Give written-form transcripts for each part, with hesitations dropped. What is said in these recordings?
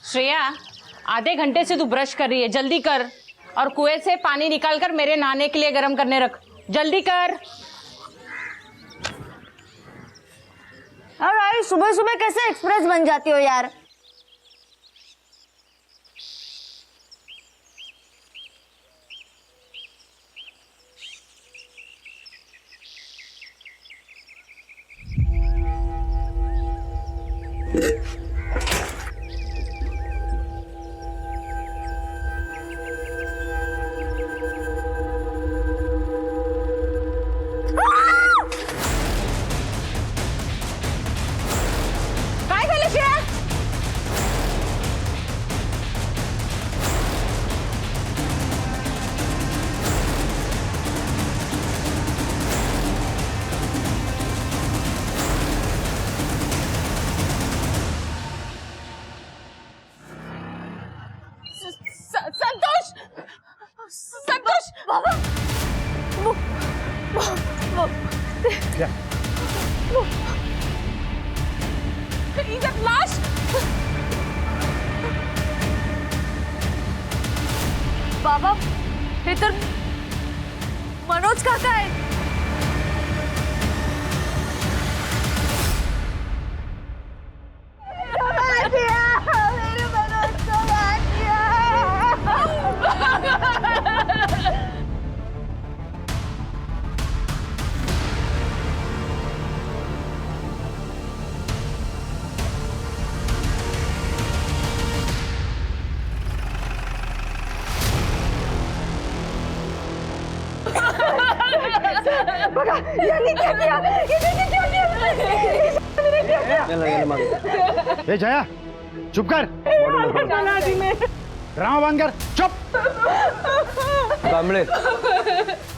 श्रेया, आधे घंटे से तू ब्रश कर रही है, जल्दी कर। और कुएं से पानी निकाल कर मेरे नहाने के लिए गर्म करने रख, जल्दी कर। अरे सुबह सुबह कैसे एक्सप्रेस बन जाती हो यार। काय झालं श्रेया? संतोष, संतोष बाबा, इधर लाश। बाबा हे तर मनोज काका आहे। मेरे मनोज को मार दिया। बघा यांनी क्या किया, यांनी क्या किया, मैंने क्या किया। ए जया, चुप कर। ड्रामा बंद कर, चुप। कामले,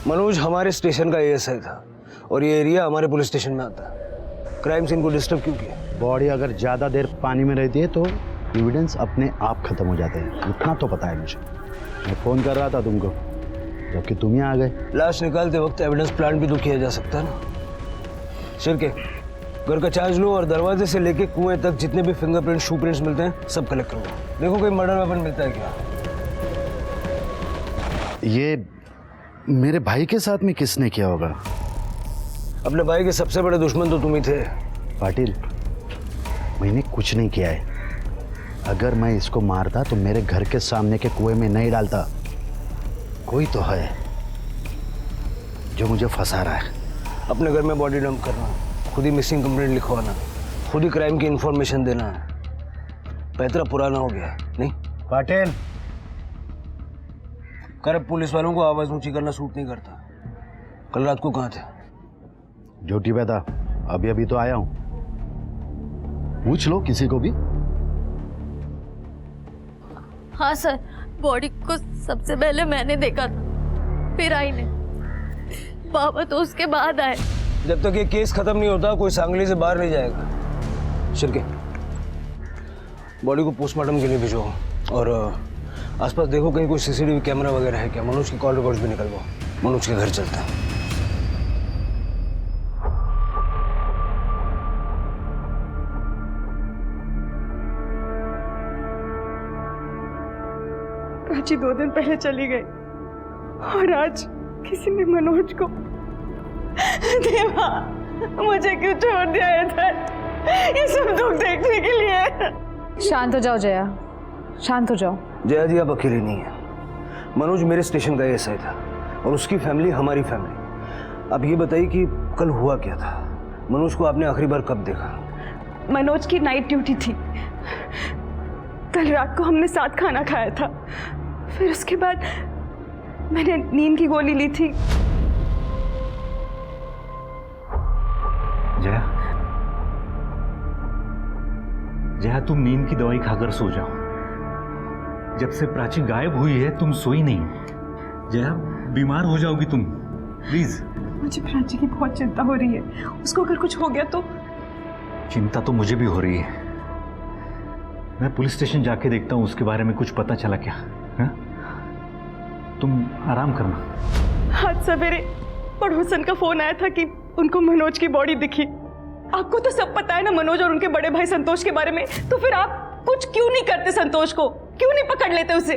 मनोज हमारे स्टेशन का एएसआई था और ये एरिया हमारे पुलिस स्टेशन में आता है। क्राइम सीन को डिस्टर्ब क्यों किया? बॉडी अगर ज्यादा देर पानी में रहती है तो एविडेंस अपने आप खत्म हो जाते हैं, इतना तो पता है मुझे। मैं फोन कर रहा था तुमको, जबकि तुम ही आ गए। लाश निकालते वक्त एविडेंस प्लांट भी तो किया जा सकता है ना। शिरके, घर का चार्ज लो और दरवाजे से लेके कुएं तक जितने भी फिंगरप्रिंट, शू प्रिंट्स मिलते हैं सब कलेक्ट करो। देखो कोई मर्डर वेपन मिलता है क्या। ये मेरे भाई के साथ में किसने किया होगा? अपने भाई के सबसे बड़े दुश्मन तो तुम ही थे। पाटिल, मैंने कुछ नहीं किया है। अगर मैं इसको मारता तो मेरे घर के सामने के कुएं में नहीं डालता। कोई तो है जो मुझे फंसा रहा है। अपने घर में बॉडी डंप करना, खुद ही मिसिंग कंप्लेंट लिखवाना, खुद ही क्राइम की इंफॉर्मेशन देना, पैतरा पुराना हो गया नहीं? पाटिल, कर पुलिस वालों को आवाज ऊंची करना सूट नहीं करता। कल रात को कहाँ थे? ड्यूटी पे था, अभी अभी तो आया हूं। पूछ लो किसी को भी। हाँ सर, बॉडी को सबसे पहले मैंने देखा था, फिर आई ने। बाबा तो उसके बाद आए। जब तक ये केस खत्म नहीं होता कोई सांगली से बाहर नहीं जाएगा। शिरके, बॉडी को पोस्टमार्टम के लिए भिजो और आसपास देखो कहीं कोई सीसीटीवी कैमरा वगैरह है क्या। मनोज की कॉल रिकॉर्ड्स भी निकलवाओ। मनोज के घर चलता है। प्राची 2 दिन पहले चली गई और आज किसी ने मनोज को। देवा, मुझे क्यों छोड़ दिया इधर, ये सब दुख देखने के लिए। शांत हो जाओ जया, शांत हो जाओ। जया जी आप अकेले नहीं है। मनोज मेरे स्टेशन का एएसआई था और उसकी फैमिली हमारी फैमिली। अब ये बताइए कि कल हुआ क्या था? मनोज को आपने आखिरी बार कब देखा? मनोज की नाइट ड्यूटी थी। कल रात को हमने साथ खाना खाया था, फिर उसके बाद मैंने नींद की गोली ली थी। जया, जया तुम नींद की दवाई खाकर सो जाओ। जब से प्राची गायब हुई है तुम सोई नहीं। जया, बीमार हो जाओगी तुम, प्लीज। मुझे प्राची की बहुत चिंता हो रही है, उसको अगर कुछ हो गया तो। चिंता तो मुझे भी हो रही है। मैं पुलिस स्टेशन जाके देखता हूँ उसके बारे में कुछ पता चला क्या। हा? तुम आराम करना। आज सवेरे पड़ोसन का फोन आया था कि उनको मनोज की बॉडी दिखी। आपको तो सब पता है ना मनोज और उनके बड़े भाई संतोष के बारे में, तो फिर आप कुछ क्यों नहीं करते संतोष को? क्यों नहीं पकड़ लेते उसे?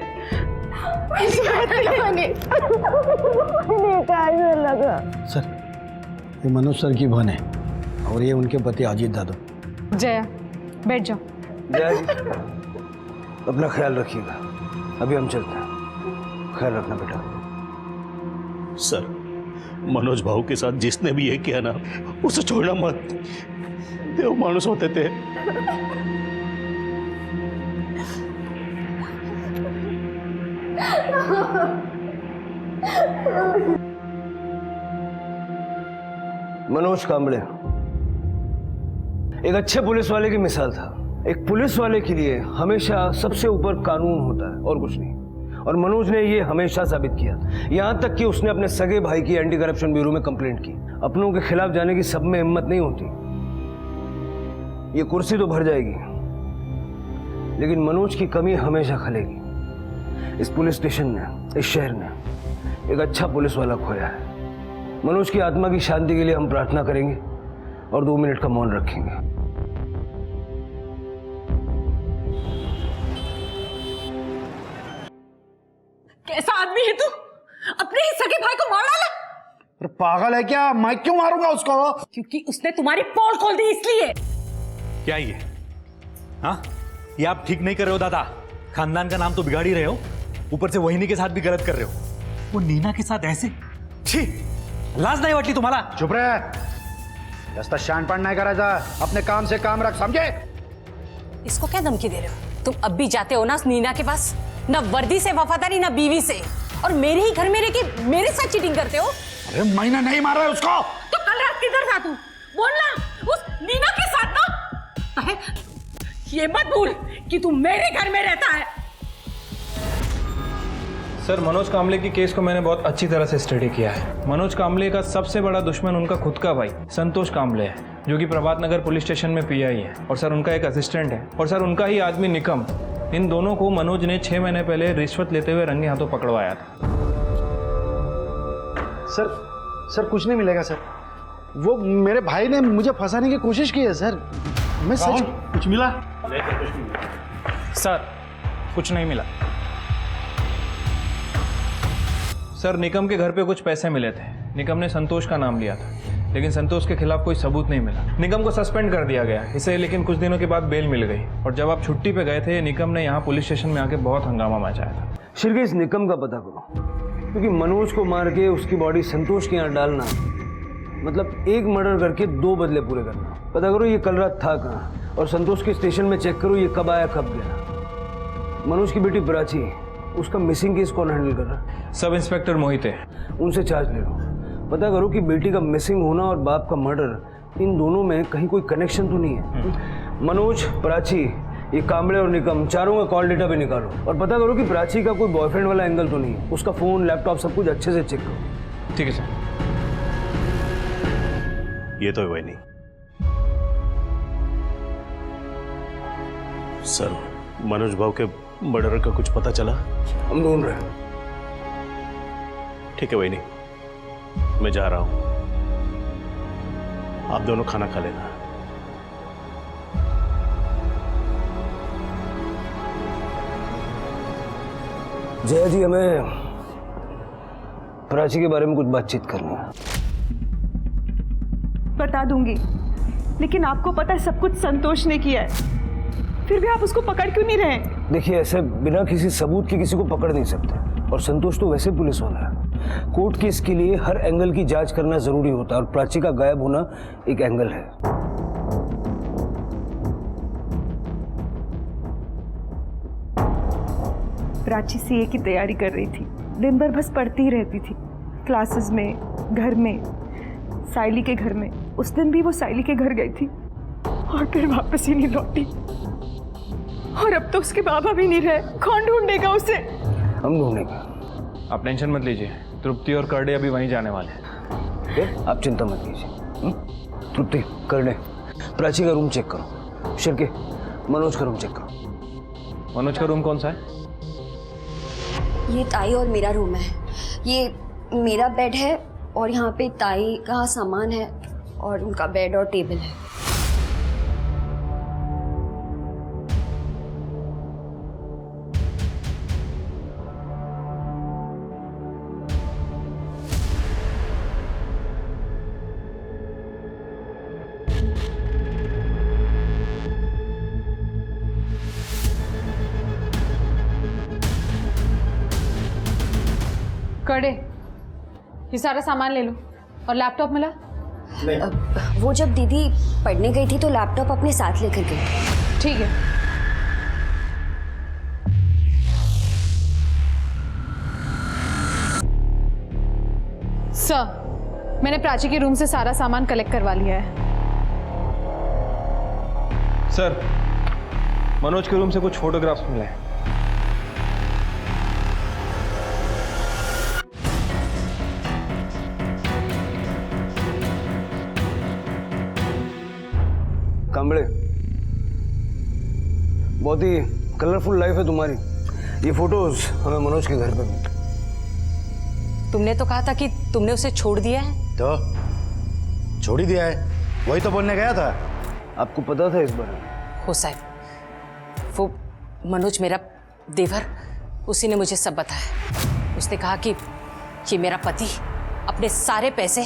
सर, ये मनोज सर की बहन है और ये उनके पति अजीत दादू। जया बैठ जाओ। जया जी, अपना ख्याल रखिएगा। अभी हम चलते हैं, ख्याल रखना बेटा। सर, मनोज भाऊ के साथ जिसने भी ये किया ना, उसे छोड़ना मत। देव मानुस होते थे। मनोज कांबळे एक अच्छे पुलिस वाले की मिसाल था। एक पुलिस वाले के लिए हमेशा सबसे ऊपर कानून होता है और कुछ नहीं। और मनोज ने ये हमेशा साबित किया, यहां तक कि उसने अपने सगे भाई की एंटी करप्शन ब्यूरो में कंप्लेंट की। अपनों के खिलाफ जाने की सब में हिम्मत नहीं होती। ये कुर्सी तो भर जाएगी, लेकिन मनोज की कमी हमेशा खलेगी। इस पुलिस स्टेशन ने, इस शहर ने एक अच्छा पुलिस वाला खोया है। मनोज की आत्मा की शांति के लिए हम प्रार्थना करेंगे और 2 मिनट का मौन रखेंगे। कैसा आदमी है तू? अपने ही सगे भाई को मार डाला? अरे पागल है क्या? मैं क्यों मारूंगा उसको? क्योंकि उसने तुम्हारी पोल खोल दी इसलिए। क्या ये? हाँ, ये आप ठीक नहीं कर रहे हो दादा। खानदान का नाम तो बिगाड़ ही रहे हो, ऊपर से वहिनी के साथ भी गलत कर रहे हो। वो नीना के साथ ऐसे, छी, लाज नहीं वाटली तुम्हाला? चुप रहे, जास्त शानपण नाही करायचा। अपने काम से काम रख, समझे? इसको क्या धमकी दे रहे हो? तुम अब भी जाते हो ना उस नीना के पास? ना वर्दी से वफादारी, ना बीवी से, और मेरे ही घर में रह के मेरे साथ चीटिंग करते हो। अरे मैंने नहीं मारा है उसको। तो कल रात किधर था तू? बोलना। उस नीना के साथ ना। ये मत भूल कि तू मेरे घर में रहता है। सर, मनोज कांबळे की केस को मैंने बहुत अच्छी तरह से स्टडी किया है। मनोज कांबळे का सबसे बड़ा दुश्मन उनका खुद का भाई संतोष कांबळे है, जो कि प्रभात नगर पुलिस स्टेशन में पीआई है, और सर उनका एक असिस्टेंट है, और सर उनका ही आदमी निकम। इन दोनों को मनोज ने 6 महीने पहले रिश्वत लेते हुए रंगे हाथों पकड़वाया था। सर कुछ नहीं मिलेगा सर। वो मेरे भाई ने मुझे फंसाने की कोशिश की है सर। मैं सच। कुछ मिला? सर, कुछ नहीं मिला। सर, निकम के घर पे कुछ पैसे मिले थे। निकम ने संतोष का नाम लिया था, लेकिन संतोष के खिलाफ कोई सबूत नहीं मिला। निकम को सस्पेंड कर दिया गया इसे, लेकिन कुछ दिनों के बाद बेल मिल गई। और जब आप छुट्टी पे गए थे, निकम ने यहाँ पुलिस स्टेशन में आके बहुत हंगामा मचाया था। शिरके, इस निकम का पता करो, क्योंकि मनोज को मार के उसकी बॉडी संतोष के यहाँ डालना मतलब एक मर्डर करके 2 बदले पूरे करना। पता करो ये कल रात था कहाँ, और संतोष के स्टेशन में चेक करो ये कब आया कब गया। मनोज की बेटी प्राची, उसका मिसिंग केस कौन हैंडल कर रहा है? सब इंस्पेक्टर मोहित है, उनसे चार्ज ले लो। पता करो कि बेटी का मिसिंग होना और बाप का मर्डर, इन दोनों में कहीं कोई कनेक्शन तो नहीं है। मनोज, प्राची, ये कांबळे और निकम, चारों का कॉल डेटा भी निकालो, और पता करो कि प्राची का कोई बॉयफ्रेंड वाला एंगल तो नहीं है। उसका फोन, लैपटॉप, सब कुछ अच्छे से चेक करो। ठीक है सर। ये तो है वही नहीं सर। मनोज भाऊ के मर्डर का कुछ पता चला? हम ढूंढ रहे हैं। ठीक है वही नहीं, मैं जा रहा हूं, आप दोनों खाना खा लेना। जया जी, हमें प्राची के बारे में कुछ बातचीत करनी है। बता दूंगी, लेकिन आपको पता है सब कुछ संतोष ने किया है, फिर भी आप उसको पकड़ क्यों नहीं रहे? देखिए, ऐसे बिना किसी सबूत के किसी को पकड़ नहीं सकते, और संतोष तो वैसे पुलिस वाला है। कोर्ट केस के लिए हर एंगल की जांच करना जरूरी होता है, और प्राची का गायब होना एक एंगल है। प्राची सीए की तैयारी कर रही थी, दिन भर बस पढ़ती ही रहती थी, क्लासेस में, घर में, साइली के घर में। उस दिन भी वो साइली के घर गई थी और फिर वापस ही नहीं लौटी, और अब तो उसके बाबा भी नहीं रहे। कौन ढूंढेगा उसे? हम ढूंढेंगे, आप टेंशन मत लीजिए। तृप्ति और करडे अभी वहीं जाने वाले हैं। आप चिंता मत कीजिए। तृप्ति, करडे, प्राची का रूम चेक करो। शिरके, मनोज का रूम चेक करो। मनोज का रूम कौन सा है? ये ताई और मेरा रूम है। ये मेरा बेड है, और यहाँ पे ताई का सामान है, और उनका बेड और टेबल है। कर्डे, ये सारा सामान ले लो और लैपटॉप मिला? वो जब दीदी पढ़ने गई थी तो लैपटॉप अपने साथ लेकर गई। ठीक है। सर, मैंने प्राची के रूम से सारा सामान कलेक्ट करवा लिया है। सर, मनोज के रूम से कुछ फोटोग्राफ्स मिले हैं। कांबड़े, बहुत ही कलरफुल लाइफ है तुम्हारी। ये फोटोज हमें मनोज के घर पे मिले। तुमने तो कहा था कि तुमने उसे छोड़ दिया है। तो छोड़ ही दिया है, वही तो बोलने गया था। आपको पता था इस बारे में? हो साहब, वो मनोज मेरा देवर, उसी ने मुझे सब बताया। उसने कहा कि ये मेरा पति अपने सारे पैसे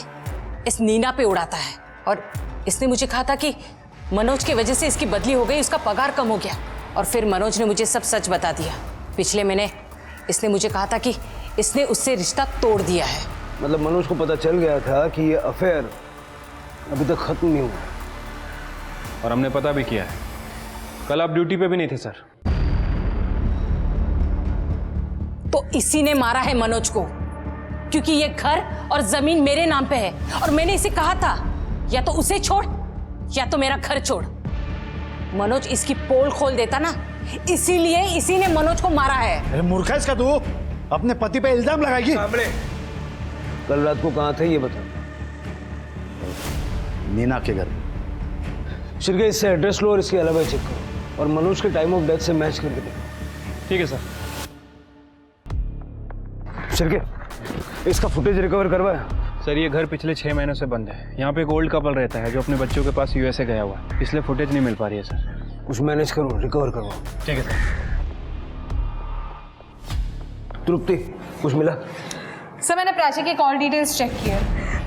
इस नीना पे उड़ाता है, और इसने मुझे कहा था कि मनोज की वजह से इसकी बदली हो गई, उसका पगार कम हो गया। और फिर मनोज ने मुझे सब सच बता दिया। पिछले महीने इसने मुझे कहा था कि इसने उससे रिश्ता तोड़ दिया है। मतलब मनोज को पता चल गया था कि ये अफेयर अभी तक खत्म नहीं हुआ। और हमने पता भी किया है। कल आप ड्यूटी पे भी नहीं थे सर। तो इसी ने मारा है मनोज को, क्योंकि ये घर और जमीन मेरे नाम पे है। और मैंने इसे कहा था या तो उसे छोड़ या तो मेरा घर छोड़। मनोज इसकी पोल खोल देता ना, इसीलिए इसी ने मनोज को मारा है। अरे मूर्ख है इसका तू, अपने पति पे इल्जाम लगाएगी। कल रात को कहाँ थे ये बता। नीना के घर। शिरके, इससे एड्रेस लो और इसके अलावा चेक करो, और मनोज के टाइम ऑफ डेथ से मैच करके देखो। ठीक है सर। शिरके, इसका फुटेज रिकवर करवाया? सर, ये घर पिछले 6 महीनों से बंद है। यहाँ पे एक ओल्ड कपल रहता है जो अपने बच्चों के पास यूएसए गया हुआ है, इसलिए फुटेज नहीं मिल पा रही है सर। कुछ मैनेज करो, रिकवर करवाओ। ठीक है सर। तृप्ति, कुछ मिला? सर, मैंने प्राची के कॉल डिटेल्स चेक किए।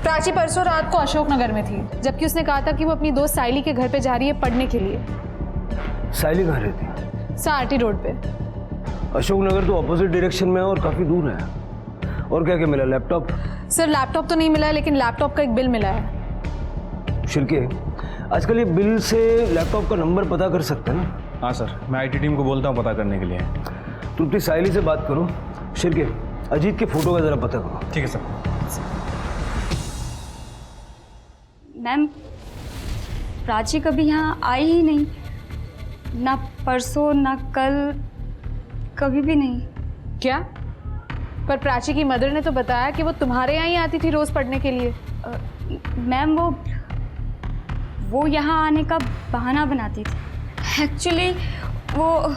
प्राची परसों रात को अशोकनगर में थी, जबकि उसने कहा था कि वो अपनी दोस्त साइली के घर पे जा रही है पढ़ने के लिए। साइली कहाँ रहती है? सर, आरटी रोड पे। अशोकनगर तो ऑपोजिट डायरेक्शन में है और काफी दूर है। और क्या क्या मिला? लैपटॉप? सर, लैपटॉप तो नहीं मिला है, लेकिन लैपटॉप का एक बिल मिला है। शिरके, आजकल ये बिल से लैपटॉप का नंबर पता कर सकते हैं ना? हाँ सर, मैं आईटी टीम को बोलता हूँ पता करने के लिए। तृप्ति, साइली से बात करो। शिरके, अजीत के फोटो का जरा पता करो। ठीक है सर। मैम, प्राची कभी यहाँ आई ही नहीं, ना परसों ना कल, कभी भी नहीं। क्या? पर प्राची की मदर ने तो बताया कि वो तुम्हारे यहाँ ही आती थी रोज पढ़ने के लिए। मैम, वो यहाँ आने का बहाना बनाती थी। एक्चुअली वो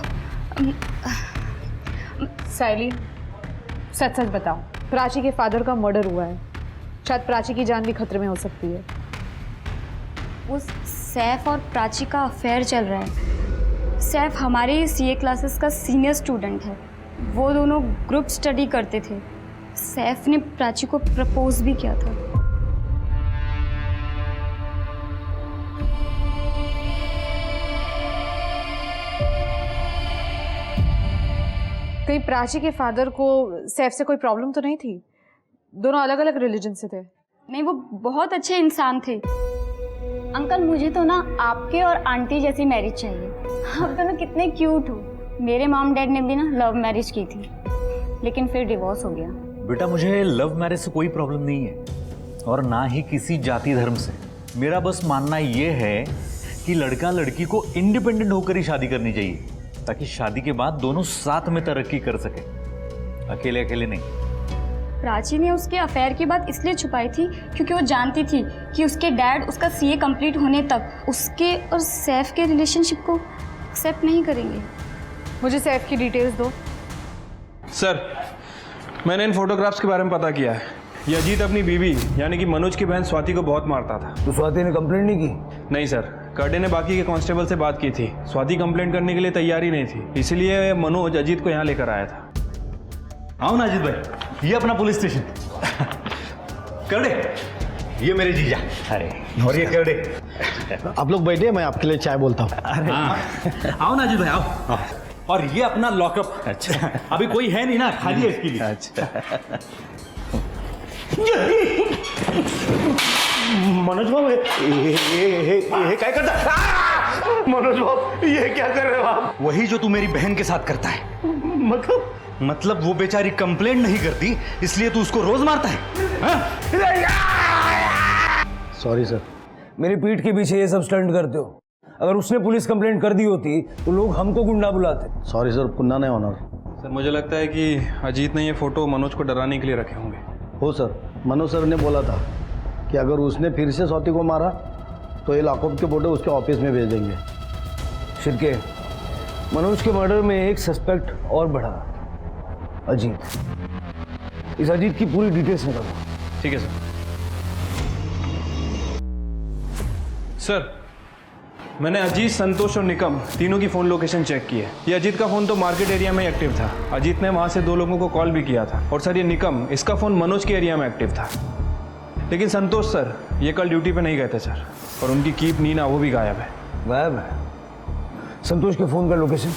साइली, सच सच बताओ, प्राची के फादर का मर्डर हुआ है। शायद प्राची की जान भी खतरे में हो सकती है। वो सैफ और प्राची का अफेयर चल रहा है। सैफ हमारे सीए क्लासेस का सीनियर स्टूडेंट है। वो दोनों ग्रुप स्टडी करते थे। सैफ ने प्राची को प्रपोज भी किया था। कहीं प्राची के फादर को सैफ से कोई प्रॉब्लम तो नहीं थी? दोनों अलग अलग रिलीजन से थे। नहीं, वो बहुत अच्छे इंसान थे। अंकल, मुझे तो ना आपके और आंटी जैसी मैरिज चाहिए। आप दोनों कितने क्यूट हो। मेरे मॉम डैड ने भी ना लव मैरिज की थी, लेकिन फिर डिवोर्स हो गया। बेटा, मुझे लव मैरिज से कोई प्रॉब्लम नहीं है, और ना ही किसी जाति धर्म से। मेरा बस मानना ये है कि लड़का लड़की को इंडिपेंडेंट होकर ही शादी करनी चाहिए, ताकि शादी के बाद दोनों साथ में तरक्की कर सके, अकेले अकेले नहीं। प्राची ने उसके अफेयर की बात इसलिए छुपाई थी क्योंकि वो जानती थी कि उसके डैड उसका सीए कंप्लीट होने तक उसके और सैफ के रिलेशनशिप को एक्सेप्ट नहीं करेंगे। मुझे सैफ की डिटेल्स दो। सर, मैंने इन फोटोग्राफ्स के बारे में पता किया है। ये अजीत अपनी बीवी यानी कि मनोज की बहन स्वाति को बहुत मारता था। तो स्वाति ने कंप्लेंट नहीं की? नहीं सर, कर्डे ने बाकी के कांस्टेबल से बात की थी। स्वाति कंप्लेंट करने के लिए तैयारी नहीं थी, इसलिए मनोज अजीत को यहाँ लेकर आया था। आओ ना अजीत भाई, ये अपना पुलिस स्टेशन। कर्डे, ये मेरे जीजा। अरे, और ये कर्डे। आप लोग बैठिए, मैं आपके लिए चाय बोलता हूँ। आओ ना अजीत भाई, आओ। और ये अपना लॉकअप। अच्छा, अभी कोई है नहीं ना, खाली है इसके लिए। अच्छा। मनोज भाऊ ये क्या करता है? मनोज भाऊ ये क्या कर रहे हो आप? वही जो तू मेरी बहन के साथ करता है। मतलब वो बेचारी कंप्लेंट नहीं करती इसलिए तू उसको रोज मारता है हाँ? Sorry sir. मेरी पीठ के पीछे ये सब स्टंट करते हो। अगर उसने पुलिस कंप्लेंट कर दी होती तो लोग हमको गुंडा बुलाते। सॉरी सर, पुन्हा नहीं होणार। सर मुझे लगता है कि अजीत ने ये फ़ोटो मनोज को डराने के लिए रखे होंगे। हो सर, मनोज सर ने बोला था कि अगर उसने फिर से स्वाति को मारा तो ये लाकअप के फोटो उसके ऑफिस में भेज देंगे। शिरके, मनोज के मर्डर में एक सस्पेक्ट और बढ़ा, अजीत। इस अजीत की पूरी डिटेल्स निकालो। ठीक है सर। सर मैंने अजीत, संतोष और निकम तीनों की फ़ोन लोकेशन चेक की है। ये अजीत का फ़ोन तो मार्केट एरिया में एक्टिव था। अजीत ने वहाँ से 2 लोगों को कॉल भी किया था। और सर ये निकम, इसका फ़ोन मनोज के एरिया में एक्टिव था। लेकिन संतोष सर ये कल ड्यूटी पे नहीं गए थे सर। और उनकी कीप नीना वो भी गायब है। गायब है? संतोष के फ़ोन का लोकेशन?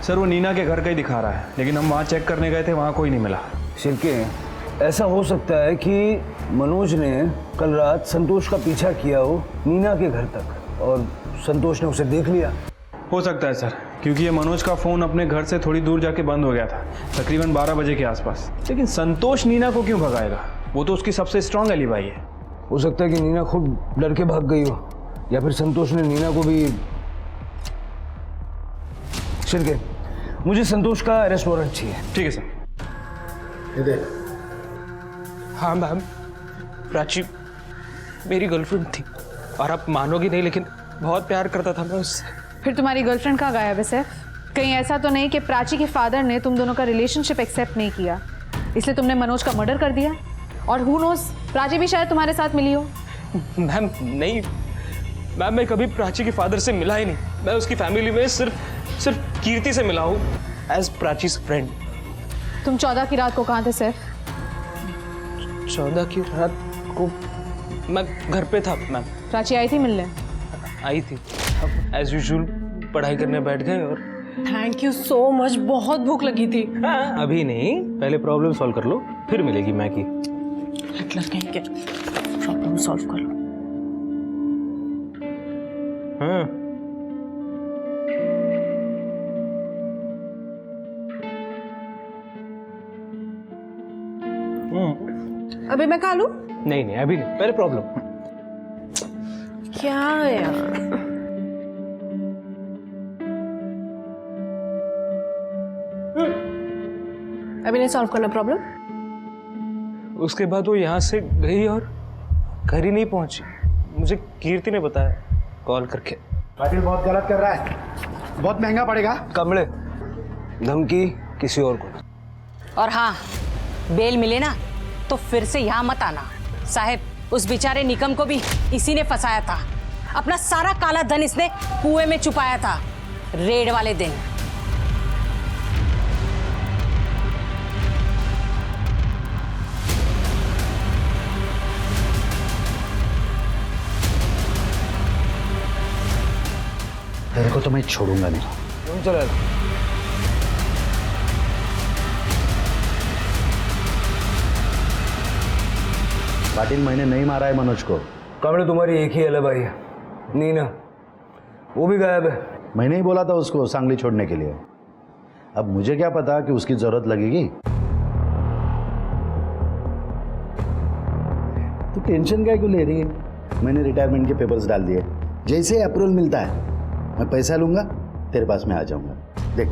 सर वो नीना के घर का ही दिखा रहा है, लेकिन हम वहाँ चेक करने गए थे, वहाँ कोई नहीं मिला। शिरके, ऐसा हो सकता है कि मनोज ने कल रात संतोष का पीछा किया हो नीना के घर तक और संतोष ने उसे देख लिया। हो सकता है सर, क्योंकि ये मनोज का फ़ोन अपने घर से थोड़ी दूर जाके बंद हो गया था, तकरीबन 12 बजे के आसपास। लेकिन संतोष नीना को क्यों भगाएगा? वो तो उसकी सबसे स्ट्रांग एलिबाई है। हो सकता है कि नीना खुद डर के भाग गई हो, या फिर संतोष ने नीना को भी। शिरके, मुझे संतोष का अरेस्ट वारंट चाहिए। ठीक है सर। ये देख। हाँ मैम, प्राची मेरी गर्लफ्रेंड थी और आप मानोगी नहीं लेकिन बहुत प्यार करता था मैं उससे। फिर तुम्हारी गर्लफ्रेंड कहाँ गायब है सैफ? कहीं ऐसा तो नहीं कि प्राची के फादर ने तुम दोनों का रिलेशनशिप एक्सेप्ट नहीं किया इसलिए तुमने मनोज का मर्डर कर दिया? और हु नोस, प्राची भी शायद तुम्हारे साथ मिली हो। मैम नहीं मैम, मैं कभी प्राची के फादर से मिला ही नहीं। मैं उसकी फैमिली में सिर्फ कीर्ति से मिला हूँ एज प्राची फ्रेंड। तुम 14 की रात को कहाँ थे सैफ? 14 की रात को मैं घर पे था मैम। प्राची आई थी मिलने? आई थी, अब एज यूजुअल पढ़ाई करने बैठ गए। और थैंक यू सो मच, बहुत भूख लगी थी। हाँ, अभी नहीं, पहले प्रॉब्लम सॉल्व कर लो फिर मिलेगी मैगी। हिटलर कहीं के प्रॉब्लम सॉल्व कर लो। हाँ अभी मैं खा लूं? नहीं अभी नहीं, पहले प्रॉब्लम। क्या यार, अभी नहीं सॉल्व करना प्रॉब्लम? उसके बाद वो यहाँ से गई और घर ही नहीं पहुंची। मुझे कीर्ति ने बताया कॉल करके। पाटिल बहुत गलत कर रहा है, बहुत महंगा पड़ेगा। कमले, धमकी किसी और को। और हाँ, बेल मिले ना तो फिर से यहाँ मत आना। साहब, उस बेचारे निकम को भी इसी ने फंसाया था। अपना सारा काला धन इसने कुएं में छुपाया था रेड वाले दिन। तेरे को तो मैं छोड़ूंगा नहीं। तुम चला पाटिल, मैंने नहीं मारा है मनोज को। कमले, तुम्हारी एक ही अलग भाई है, नीना, वो भी गायब है। मैंने ही बोला था उसको सांगली छोड़ने के लिए। अब मुझे क्या पता कि उसकी जरूरत लगेगी। तो टेंशन क्या क्यों ले रही है? मैंने रिटायरमेंट के पेपर्स डाल दिए। जैसे अप्रूवल मिलता है मैं पैसा लूंगा, तेरे पास में आ जाऊंगा। देख,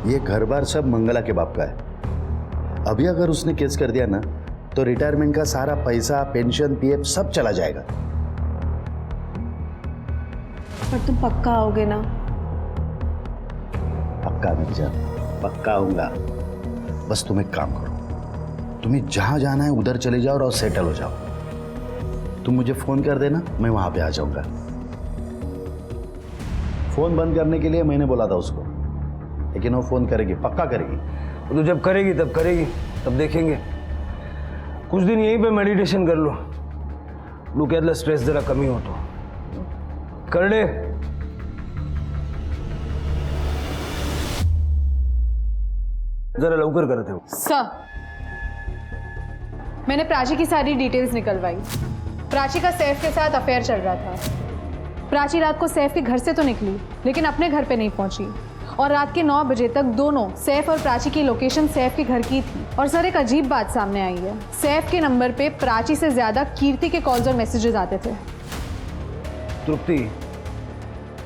ये घर बार सब मंगला के बाप का है। अभी अगर उसने केस कर दिया ना तो रिटायरमेंट का सारा पैसा, पेंशन, पीएफ सब चला जाएगा। पर तुम पक्का आओगे ना? पक्का मिर्जा, पक्का आऊंगा। बस तुम एक काम करो, तुम्हें जहां जाना है उधर चले जाओ और सेटल हो जाओ। तुम मुझे फोन कर देना, मैं वहां पे आ जाऊंगा। फोन बंद करने के लिए मैंने बोला था उसको, लेकिन वो फोन करेगी, पक्का करेगी। तो जब करेगी तब देखेंगे। कुछ दिन यहीं पे मेडिटेशन कर लो, डोक्यातला स्ट्रेस जरा कमी होतो। करडे, जरा लवकर करत हो। सर, मैंने प्राची की सारी डिटेल्स निकलवाई। प्राची का सैफ के साथ अफेयर चल रहा था। प्राची रात को सैफ के घर से तो निकली, लेकिन अपने घर पे नहीं पहुंची, और रात के 9 बजे तक दोनों सैफ और प्राची की लोकेशन सैफ के घर की थी। और सर, एक अजीब बात सामने आई है। सैफ के नंबर पे प्राची से ज़्यादा कीर्ति के कॉल्स और मैसेजेस आते थे। तृप्ति,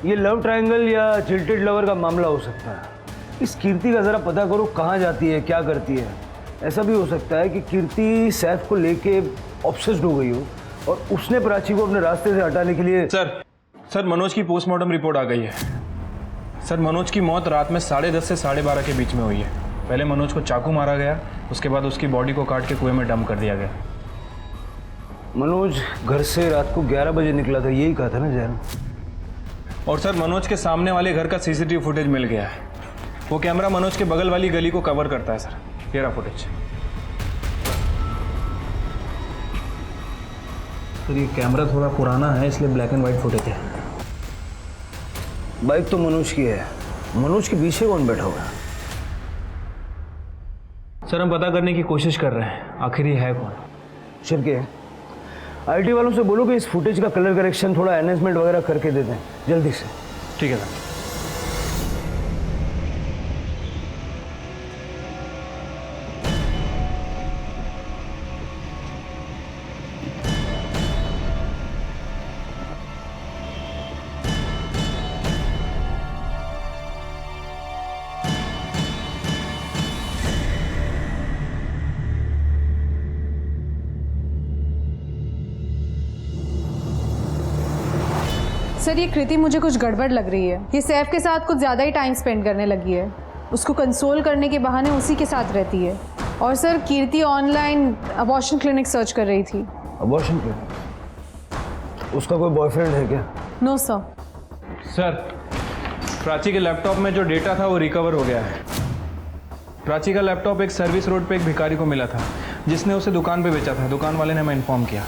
ये लव ट्रायंगल या चिल्टेड लवर का मामला हो सकता है। इस कीर्ति का ज़रा पता करो, कहाँ जाती है, क्या करती है। ऐसा भी हो सकता है कि कीर्ति सैफ को लेके ऑब्सेस्ड हो गई हो और उसने प्राची को अपने रास्ते से हटाने के लिए। सर मनोज की पोस्टमार्टम रिपोर्ट आ गई है। सर, मनोज की मौत रात में 10:30 से 12:30 के बीच में हुई है। पहले मनोज को चाकू मारा गया, उसके बाद उसकी बॉडी को काट के कुएं में डंप कर दिया गया। मनोज घर से रात को 11 बजे निकला था, यही कहा था ना जैन? और सर, मनोज के सामने वाले घर का सीसीटीवी फुटेज मिल गया है। वो कैमरा मनोज के बगल वाली गली को कवर करता है। सर, ये रहा फुटेज। सर, ये कैमरा थोड़ा पुराना है, इसलिए ब्लैक एंड वाइट फुटेज है। बाइक तो मनोज की है, मनोज के पीछे कौन बैठा हुआ है? सर, हम पता करने की कोशिश कर रहे हैं, आखिर ये है कौन। शिवके, IT वालों से बोलो कि इस फुटेज का कलर करेक्शन थोड़ा एनहेंसमेंट वगैरह करके दे दें जल्दी से। ठीक है सर। सर, ये कृति मुझे कुछ गड़बड़ लग रही है। ये सैफ के साथ कुछ ज़्यादा ही टाइम स्पेंड करने लगी है। उसको कंसोल करने के बहाने उसी के साथ रहती है। और सर, कीर्ति ऑनलाइन अबॉर्शन क्लिनिक सर्च कर रही थी। Abortion clinic? उसका कोई बॉयफ्रेंड है क्या? No sir. सर, प्राची के लैपटॉप में जो डेटा था वो रिकवर हो गया है। प्राची का लैपटॉप एक सर्विस रोड पे एक भिखारी को मिला था, जिसने उसे दुकान पे बेचा था। दुकान वाले ने हमें इन्फॉर्म किया।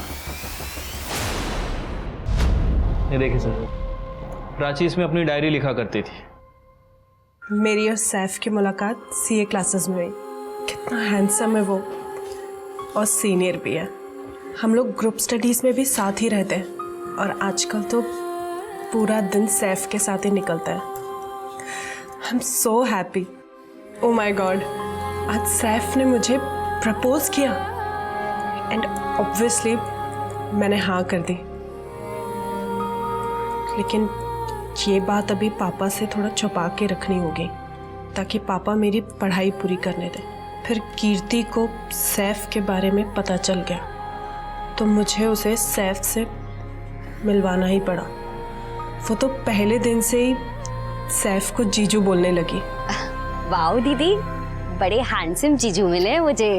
ये देखिए सर, प्राची इसमें अपनी डायरी लिखा करती थी। मेरी और सैफ की मुलाकात CA क्लासेस में हुई। कितना हैंडसम है वो, और सीनियर भी है। हम लोग ग्रुप स्टडीज़ में भी साथ ही रहते हैं, और आजकल तो पूरा दिन सैफ के साथ ही निकलता है। I am so happy. Oh my God, आज सैफ ने मुझे प्रपोज किया, एंड ऑब्वियसली मैंने हाँ कर दी। लेकिन ये बात अभी पापा से थोड़ा छुपा के रखनी होगी, ताकि पापा मेरी पढ़ाई पूरी करने दें। फिर कीर्ति को सैफ के बारे में पता चल गया तो मुझे उसे सैफ से मिलवाना ही पड़ा। वो तो पहले दिन से ही सैफ को जीजू बोलने लगी। वाओ दीदी, बड़े हैंडसम जीजू मिले मुझे।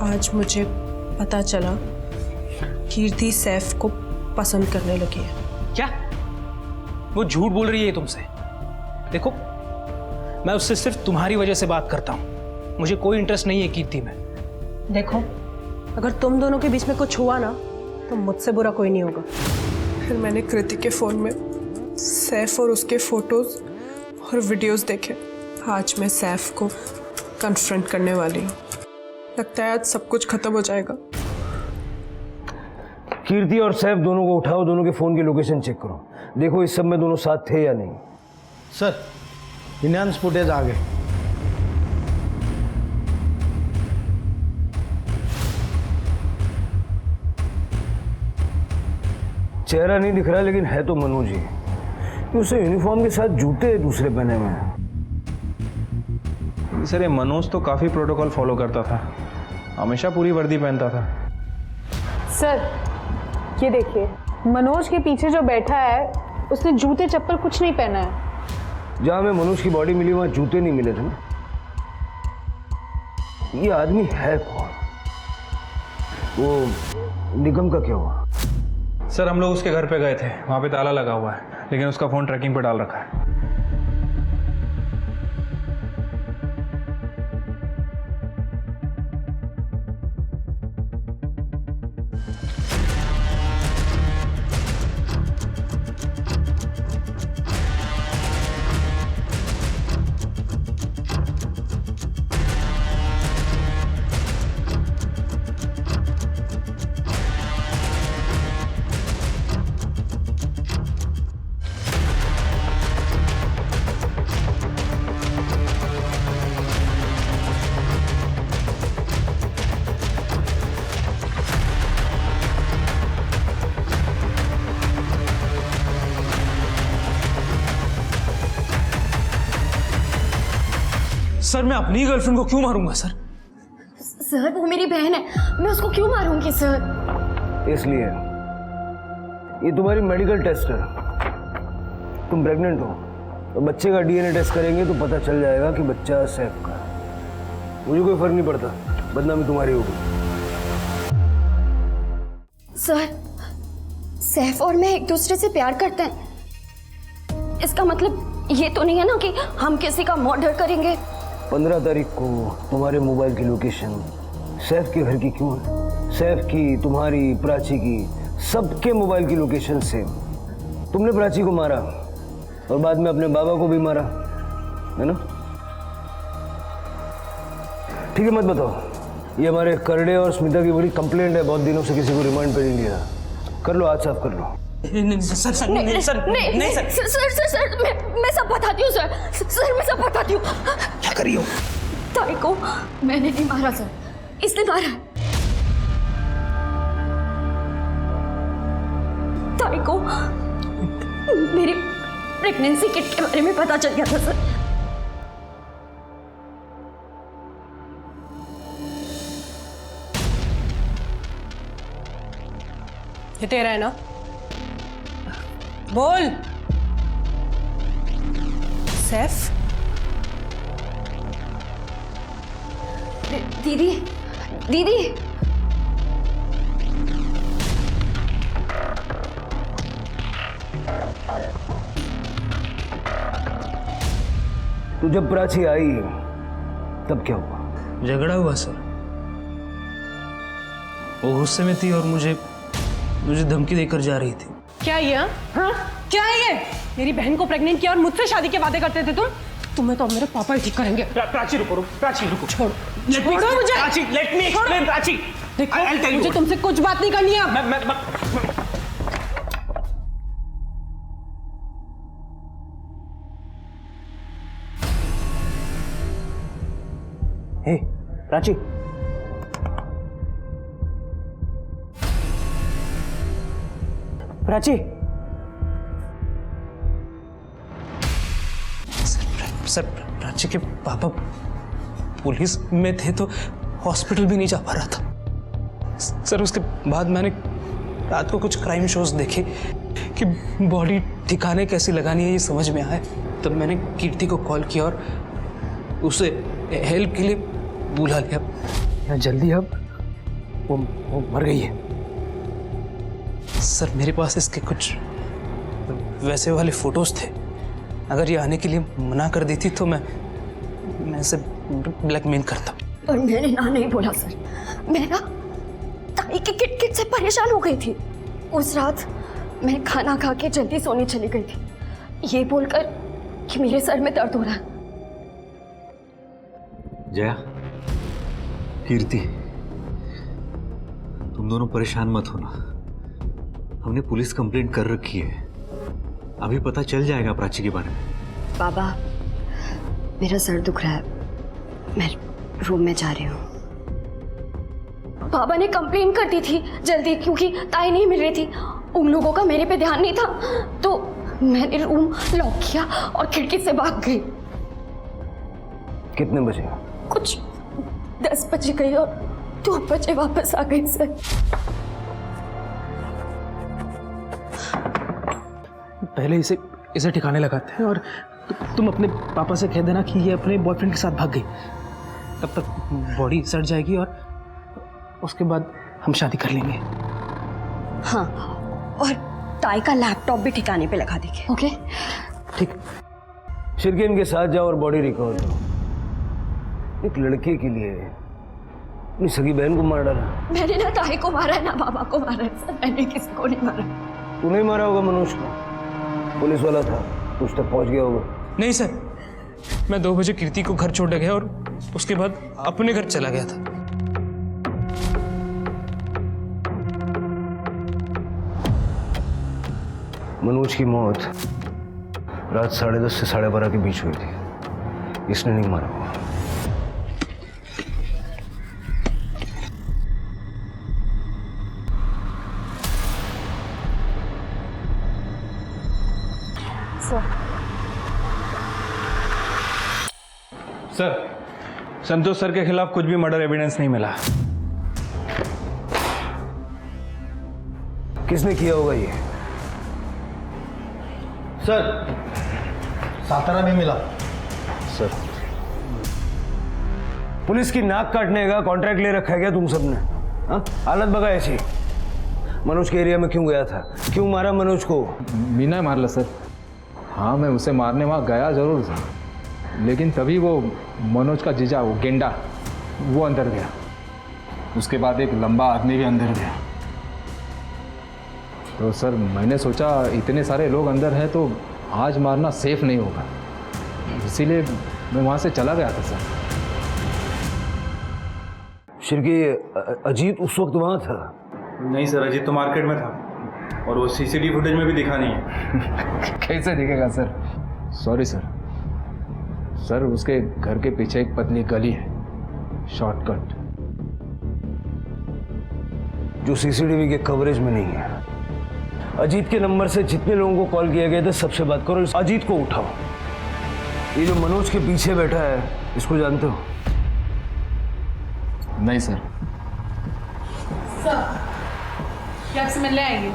आज मुझे पता चला कीर्ति सैफ को पसंद करने लगी है। क्या? वो झूठ बोल रही है तुमसे? देखो, मैं उससे सिर्फ तुम्हारी वजह से बात करता हूँ। मुझे कोई इंटरेस्ट नहीं है कीर्ति में। देखो, अगर तुम दोनों के बीच में कुछ हुआ ना तो मुझसे बुरा कोई नहीं होगा। फिर मैंने कृति के फ़ोन में सैफ और उसके फोटोज़ और वीडियोज़ देखे। आज मैं सैफ को कन्फ्रंट करने वाली हूँ। लगता है आज सब कुछ खत्म हो जाएगा। कीर्ति और सैफ दोनों को उठाओ, दोनों के फ़ोन की लोकेशन चेक करो, देखो इस सब में दोनों साथ थे या नहीं। सर, इनहांस फुटेज आ गए। चेहरा नहीं दिख रहा, लेकिन है तो मनोज ही। उसे यूनिफॉर्म के साथ जूते दूसरे पहने हुए हैं। सर, ये मनोज तो काफ़ी प्रोटोकॉल फॉलो करता था, हमेशा पूरी वर्दी पहनता था। सर, ये देखिए, मनोज के पीछे जो बैठा है उसने जूते चप्पल कुछ नहीं पहना है। जहाँ में मनोज की बॉडी मिली वहाँ जूते नहीं मिले थे ना। ये आदमी है कौन? वो निगम का क्या हुआ? सर, हम लोग उसके घर पे गए थे, वहाँ पे ताला लगा हुआ है, लेकिन उसका फ़ोन ट्रैकिंग पे डाल रखा है। सर मैं अपनी गर्लफ्रेंड को क्यों मारूंगा सर? सर वो मेरी बहन है, मैं उसको क्यों मारूंगी सर? इसलिए ये तुम्हारी मेडिकल टेस्ट है, तुम प्रेग्नेंट हो, तो बच्चे का डीएनए टेस्ट करेंगे तो पता चल जाएगा कि बच्चा सैफ का है। मुझे कोई फर्क नहीं पड़ता, बदनामी तुम्हारी होगी। सर सैफ और मैं एक दूसरे से प्यार करते हैं, इसका मतलब ये तो नहीं है ना कि हम किसी का मर्डर करेंगे? 15 तारीख को तुम्हारे मोबाइल की लोकेशन सैफ के घर की क्यों है? सैफ की, तुम्हारी, प्राची की, सबके मोबाइल की लोकेशन सेम। तुमने प्राची को मारा और बाद में अपने बाबा को भी मारा, है ना? ठीक है, मत बताओ। ये हमारे करड़े और स्मिता की बड़ी कंप्लेंट है, बहुत दिनों से किसी को रिमांड पे नहीं लिया। कर लो, आज साफ कर लो। नहीं सर सर नहीं सर नहीं सर सर मैं सब बताती हूँ सर मैं सब बताती हूँ। क्या करी हो? ताई को मैंने नहीं मारा सर, इसने मारा है। ताई को मेरी प्रेगनेंसी किट के बारे में पता चल गया था सर। ये तेरा है ना? बोल। सैफ? दीदी दीदी तो जब प्राची आई तब क्या हुआ? झगड़ा हुआ सर। वो गुस्से में थी और मुझे धमकी देकर जा रही थी। क्या ये? हाँ क्या है ये? मेरी बहन को प्रेग्नेंट किया और मुझसे शादी के वादे करते थे तुम। तुम्हें तो मेरे पापा ही ठीक करेंगे। प्राची रुको प्राची रुको, छोड़ो मुझे। Prachi let me explain. Prachi देखो मुझे तुमसे कुछ बात नहीं करनी है। हे प्राची, प्राची। सर प्राची के पापा पुलिस में थे तो हॉस्पिटल भी नहीं जा पा रहा था सर। उसके बाद मैंने रात को कुछ क्राइम शोज देखे कि बॉडी ठिकाने कैसी लगानी है ये समझ में आया। तब मैंने कीर्ति को कॉल किया और उसे हेल्प के लिए बुला लिया। जल्दी अब वो मर गई है सर। मेरे पास इसके कुछ वैसे वाले फोटोज थे, अगर ये आने के लिए मना कर देती तो मैं इसे ब्लैकमेल करता। और मैंने ना नहीं बोला सर, मैं ना ताई की किट से परेशान हो गई थी। उस रात मैं खाना खा के जल्दी सोने चली गई थी ये बोलकर कि मेरे सर में दर्द हो रहा है। जया, कीर्ति, तुम दोनों परेशान मत होना। हमने पुलिस कंप्लेंट कर रखी है, अभी पता चल जाएगा प्राची के बारे में। बाबा मेरा सर दुख रहा है, मैं रूम में जा रही हूँ। बाबा ने कंप्लेन कर दी थी जल्दी, क्योंकि ताई नहीं मिल रही थी। उन लोगों का मेरे पे ध्यान नहीं था, तो मैंने रूम लॉक किया और खिड़की से भाग गई। कितने बजे? कुछ 10 बजे गई और 2 बजे वापस आ गई सर। पहले इसे ठिकाने लगाते हैं और तुम अपने पापा से कह देना कि ये अपने बॉयफ्रेंड के साथ भाग गई। तब तक बॉडी सड़ जाएगी और उसके बाद हम शादी कर लेंगे। हाँ, और ताई का लैपटॉप भी ठिकाने पे लगा देंगे। ओके ठीक। शिरकेन के साथ जाओ और बॉडी रिकवर करो। एक लड़के के लिए अपनी सगी बहन को मार डाला। मैंने ना ताई को मारा है ना बाबा को मारा है सर, मैंने किसी को नहीं मारा। तू नहीं मारा होगा मनोज को, पुलिस वाला था, उस तक पहुंच गया होगा। नहीं सर, मैं 2 बजे कीर्ति को घर छोड़ गया और उसके बाद अपने घर चला गया था। मनोज की मौत रात 10:30 से 12:30 के बीच हुई थी। इसने नहीं मारा होगा। सर, संतोष सर के खिलाफ कुछ भी मर्डर एविडेंस नहीं मिला। किसने किया होगा ये? सर सातारा में मिला। सर पुलिस की नाक काटने का कॉन्ट्रैक्ट ले रखा है क्या तुम सबने? हाँ, हालत बगा ऐसी। मनोज के एरिया में क्यों गया था? क्यों मारा मनोज को? मीना मार ला सर। हाँ, मैं उसे मारने वहाँ गया जरूर था, लेकिन तभी वो मनोज का जीजा, वो गेंडा, वो अंदर गया। उसके बाद एक लंबा आदमी भी अंदर गया। तो सर मैंने सोचा इतने सारे लोग अंदर हैं तो आज मारना सेफ नहीं होगा, इसीलिए मैं वहाँ से चला गया था सर। शिरकी, अजीत उस वक्त वहाँ था? नहीं सर, अजीत तो मार्केट में था और वो सीसीटीवी फुटेज में भी दिखा नहीं है। कैसे दिखेगा सर? Sorry sir. सर उसके घर के पीछे एक पतली गली है, शॉर्टकट, जो सीसीटीवी के कवरेज में नहीं है। अजीत के नंबर से जितने लोगों को कॉल किया गया था सबसे बात करो, अजीत को उठाओ। ये जो मनोज के पीछे बैठा है, इसको जानते हो? नहीं सर। सर, क्या आपसे मिलने आएंगे?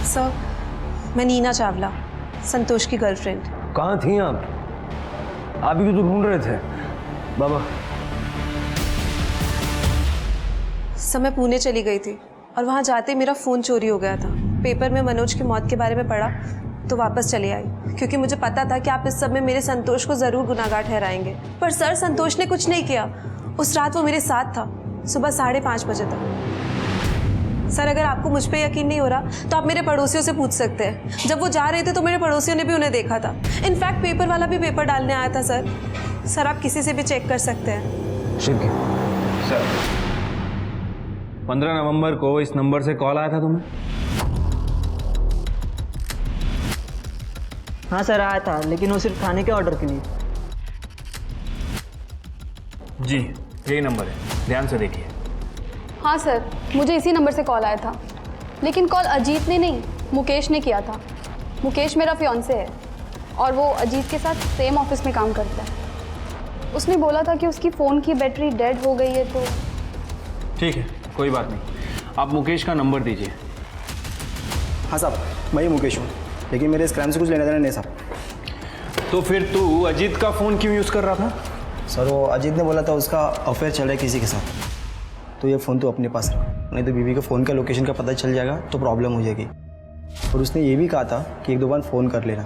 सर, मैं नीना चावला, संतोष की गर्लफ्रेंड। कहाँ थी आप? आप ही तो ढूंढ रहे थे। बाबा, सर मैं पुणे चली गई थी और वहाँ जाते मेरा फ़ोन चोरी हो गया था। पेपर में मनोज की मौत के बारे में पढ़ा तो वापस चली आई, क्योंकि मुझे पता था कि आप इस सब में मेरे संतोष को ज़रूर गुनाहगार ठहराएंगे। पर सर, संतोष ने कुछ नहीं किया। उस रात वो मेरे साथ था, सुबह 5:30 बजे तक। सर, अगर आपको मुझ पर यकीन नहीं हो रहा तो आप मेरे पड़ोसियों से पूछ सकते हैं। जब वो जा रहे थे तो मेरे पड़ोसियों ने भी उन्हें देखा था। इनफैक्ट पेपर वाला भी पेपर डालने आया था सर। सर, आप किसी से भी चेक कर सकते हैं। शिरकी, सर 15 नवंबर को इस नंबर से कॉल आया था तुम्हें? हाँ सर, आया था, लेकिन वो सिर्फ खाने के ऑर्डर के लिए। जी, यही नंबर है, ध्यान से देखिए। हाँ सर, मुझे इसी नंबर से कॉल आया था, लेकिन कॉल अजीत ने नहीं, मुकेश ने किया था। मुकेश मेरा फियांसे है और वो अजीत के साथ सेम ऑफिस में काम करता है। उसने बोला था कि उसकी फ़ोन की बैटरी डेड हो गई है। तो ठीक है, कोई बात नहीं, आप मुकेश का नंबर दीजिए। हाँ साहब, मैं ही मुकेश हूँ, लेकिन मेरे इस क्राइम से कुछ लेना देना नहीं साहब। तो फिर तू अजीत का फ़ोन क्यों यूज़ कर रहा था? सर, वो अजीत ने बोला था उसका अफेयर चल रहा है किसी के साथ, तो ये फ़ोन तो अपने पास रख, नहीं तो बीवी के फ़ोन का लोकेशन का पता चल जाएगा तो प्रॉब्लम हो जाएगी। और उसने ये भी कहा था कि 1-2 बार फ़ोन कर लेना,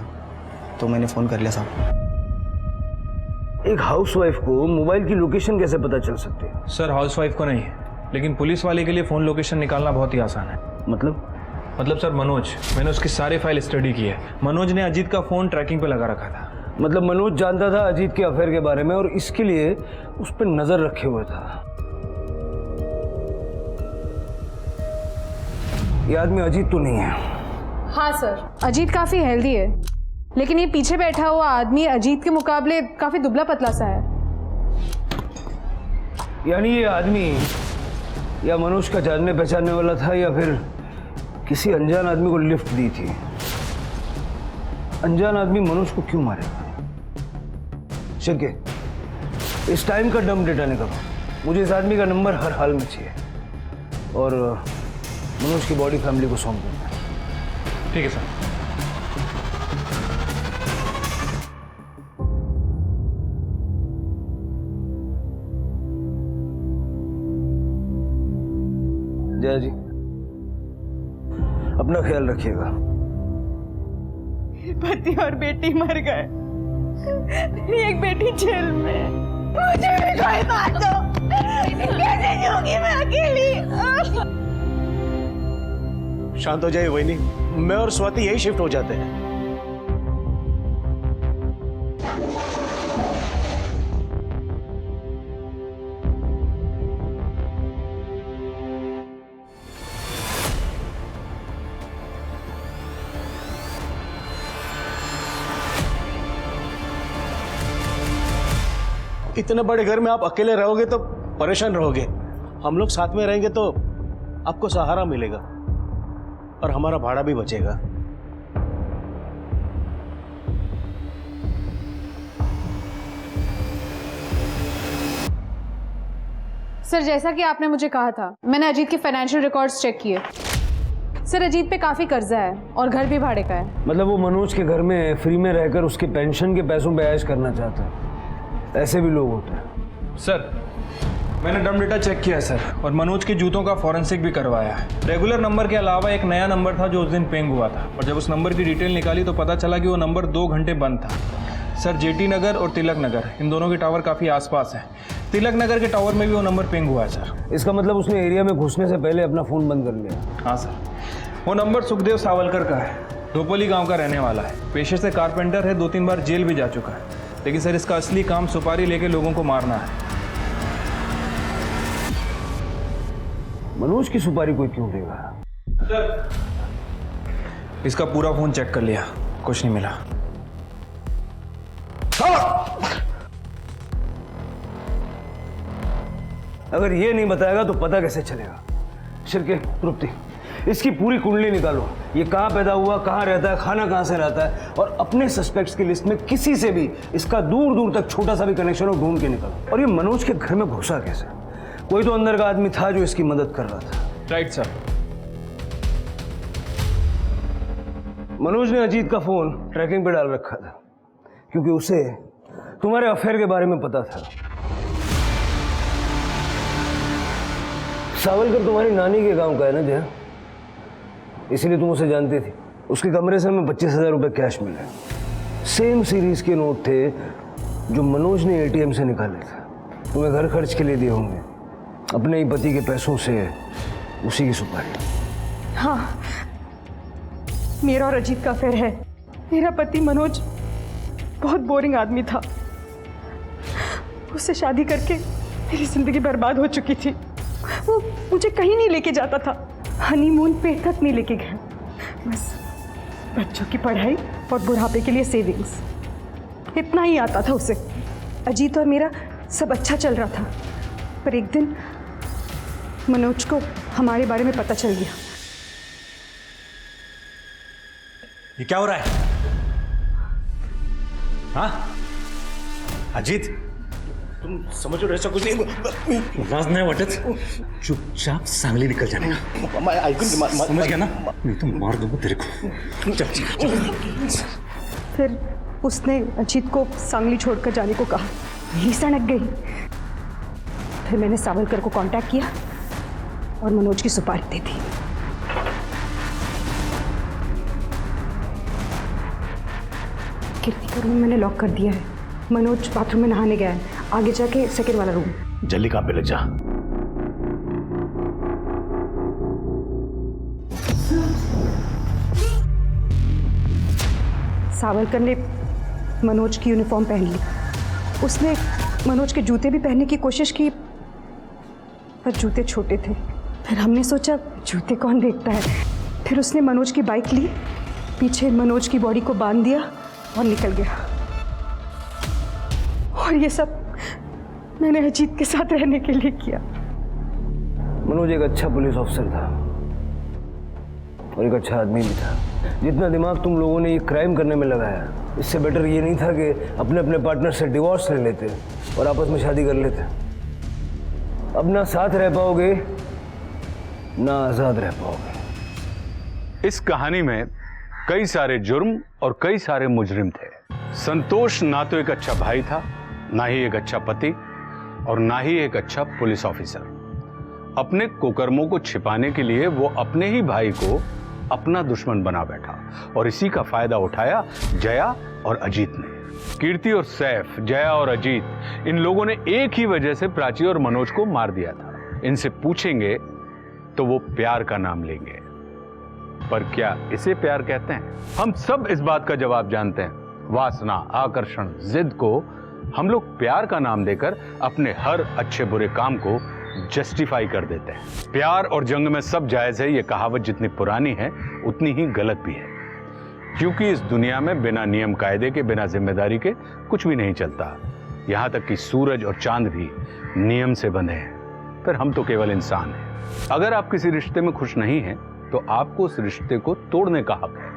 तो मैंने फ़ोन कर लिया साहब। एक हाउसवाइफ को मोबाइल की लोकेशन कैसे पता चल सकती है? सर, हाउसवाइफ को नहीं, लेकिन पुलिस वाले के लिए फ़ोन लोकेशन निकालना बहुत ही आसान है। मतलब सर, मैंने उसकी सारी फाइल स्टडी की है। मनोज ने अजीत का फ़ोन ट्रैकिंग पे लगा रखा था। मतलब मनोज जानता था अजीत के अफेयर के बारे में और इसके लिए उस पर नजर रखे हुए था। ये आदमी अजीत तो नहीं है? हाँ सर, अजीत काफ़ी हेल्दी है, लेकिन ये पीछे बैठा हुआ आदमी अजीत के मुकाबले काफ़ी दुबला पतला सा है। यानी ये आदमी या मनोज का जानने पहचानने वाला था या फिर किसी अनजान आदमी को लिफ्ट दी थी। अनजान आदमी मनोज को क्यों मारेगा? शिरके, इस टाइम का डम डेटा निकालो, मुझे इस आदमी का नंबर हर हाल में चाहिए और मनोज की बॉडी फैमिली को सौंप देना। ठीक है सर। जया जी, अपना ख्याल रखिएगा। पति और बेटी मर गए, मेरी एक बेटी जेल में। मुझे भी कोई बात दो, कैसे जीऊंगी मैं अकेली? शांत हो जाइए वहीनी, मैं और स्वाति यही शिफ्ट हो जाते हैं। इतने बड़े घर में आप अकेले रहोगे तो परेशान रहोगे। हम लोग साथ में रहेंगे तो आपको सहारा मिलेगा और हमारा भाड़ा भी बचेगा। सर जैसा कि आपने मुझे कहा था, मैंने अजीत के फाइनेंशियल रिकॉर्ड्स चेक किए। सर अजीत पे काफ़ी कर्जा है और घर भी भाड़े का है। मतलब वो मनोज के घर में फ्री में रहकर उसके पेंशन के पैसों पे ऐश करना चाहता है। ऐसे भी लोग होते हैं। सर मैंने डम डेटा चेक किया सर, और मनोज के जूतों का फॉरेंसिक भी करवाया है। रेगुलर नंबर के अलावा एक नया नंबर था जो उस दिन पेंग हुआ था, और जब उस नंबर की डिटेल निकाली तो पता चला कि वो नंबर 2 घंटे बंद था। सर जेटी नगर और तिलक नगर, इन दोनों के टावर काफ़ी आसपास हैं। तिलक नगर के टावर में भी वो नंबर पेंग हुआ है सर। इसका मतलब उसने एरिया में घुसने से पहले अपना फ़ोन बंद कर लिया। हाँ सर, वो नंबर सुखदेव सावलकर का है, ढोपोली गांव का रहने वाला है। पेशे से कारपेंटर है, 2-3 बार जेल भी जा चुका है। लेकिन सर इसका असली काम सुपारी लेके लोगों को मारना है। मनोज की सुपारी कोई क्यों देगा? सर इसका पूरा फोन चेक कर लिया, कुछ नहीं मिला। अगर ये नहीं बताएगा तो पता कैसे चलेगा? शिरके, तृप्ति, इसकी पूरी कुंडली निकालो। ये कहाँ पैदा हुआ, कहाँ रहता है, खाना कहाँ से रहता है, और अपने सस्पेक्ट्स की लिस्ट में किसी से भी इसका दूर दूर तक छोटा सा भी कनेक्शन हो ढूंढ के निकालो। और ये मनोज के घर में घुसा कैसे? कोई तो अंदर का आदमी था जो इसकी मदद कर रहा था। Right sir. मनोज ने अजीत का फोन ट्रैकिंग पे डाल रखा था क्योंकि उसे तुम्हारे अफेयर के बारे में पता था। सावलकर तुम्हारी नानी के गांव का है ना जया, इसीलिए तुम उसे जानती थी। उसके कमरे से हमें 25,000 रुपये कैश मिले। सेम सीरीज के नोट थे जो मनोज ने एटीएम से निकाले थे। तुम्हें घर खर्च के लिए दिए होंगे, अपने ही पति के पैसों से, उसी की सुपारी। हाँ, मेरा और अजीत का अफेयर है। मेरा पति मनोज बहुत बोरिंग आदमी था। उससे शादी करके मेरी जिंदगी बर्बाद हो चुकी थी। वो मुझे कहीं नहीं लेके जाता था, हनीमून पे तक नहीं लेके गया। बस बच्चों की पढ़ाई और बुढ़ापे के लिए सेविंग्स, इतना ही आता था उसे। अजीत और मेरा सब अच्छा चल रहा था, पर एक दिन मनोज को हमारे बारे में पता चल गया। ये क्या हो रहा है? हाँ अजीत, तुम समझो ऐसा कुछ नहीं। लाज नाही वाटत? चुपचाप सांगली निकल जाने का। समझ गया ना? नहीं तो मार दूंगा तेरे को। चल चल। फिर उसने अजीत को सांगली छोड़कर जाने को कहा। यही सनक गई। फिर मैंने सावलकर को कांटेक्ट किया और मनोज की सुपारी दे दी। कीर्ति का रूम मैंने लॉक कर दिया है। मनोज बाथरूम में नहाने गया है, आगे जाके सेकंड वाला रूम। जल्दी काम पे लग जा। सावलकर ने मनोज की यूनिफॉर्म पहन ली। उसने मनोज के जूते भी पहनने की कोशिश की, पर जूते छोटे थे। फिर हमने सोचा जूते कौन देखता है। फिर उसने मनोज की बाइक ली, पीछे मनोज की बॉडी को बांध दिया और निकल गया। और ये सब मैंने अजीत के साथ रहने के लिए किया। मनोज एक अच्छा पुलिस ऑफिसर था और एक अच्छा आदमी भी था। जितना दिमाग तुम लोगों ने ये क्राइम करने में लगाया, इससे बेटर ये नहीं था कि अपने अपने पार्टनर से डिवोर्स ले लेते और आपस में शादी कर लेते। अब ना साथ रह पाओगे ना आजाद रह पाओगे। इस कहानी में कई सारे जुर्म और कई सारे मुजरिम थे। संतोष ना तो एक अच्छा भाई था, ना ही एक अच्छा पति, और ना ही एक अच्छा पुलिस ऑफिसर। अपने कुकर्मों को छिपाने के लिए वो अपने ही भाई को अपना दुश्मन बना बैठा, और इसी का फायदा उठाया जया और अजीत ने। कीर्ति और सैफ, जया और अजीत, इन लोगों ने एक ही वजह से प्राची और मनोज को मार दिया था। इनसे पूछेंगे तो वो प्यार का नाम लेंगे, पर क्या इसे प्यार कहते हैं? हम सब इस बात का जवाब जानते हैं। वासना, आकर्षण, जिद को हम लोग प्यार का नाम देकर अपने हर अच्छे बुरे काम को जस्टिफाई कर देते हैं। प्यार और जंग में सब जायज है, ये कहावत जितनी पुरानी है उतनी ही गलत भी है, क्योंकि इस दुनिया में बिना नियम कायदे के, बिना जिम्मेदारी के कुछ भी नहीं चलता। यहाँ तक कि सूरज और चांद भी नियम से बंधे हैं। फिर हम तो केवल इंसान हैं। अगर आप किसी रिश्ते में खुश नहीं हैं तो आपको उस रिश्ते को तोड़ने का हक है,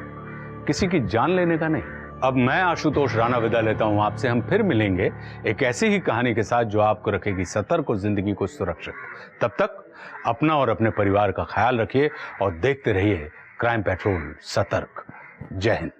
किसी की जान लेने का नहीं। अब मैं आशुतोष राणा विदा लेता हूं आपसे। हम फिर मिलेंगे एक ऐसी ही कहानी के साथ जो आपको रखेगी सतर्क और जिंदगी को सुरक्षित। तब तक अपना और अपने परिवार का ख्याल रखिए और देखते रहिए क्राइम पेट्रोल सतर्क। जय हिंद।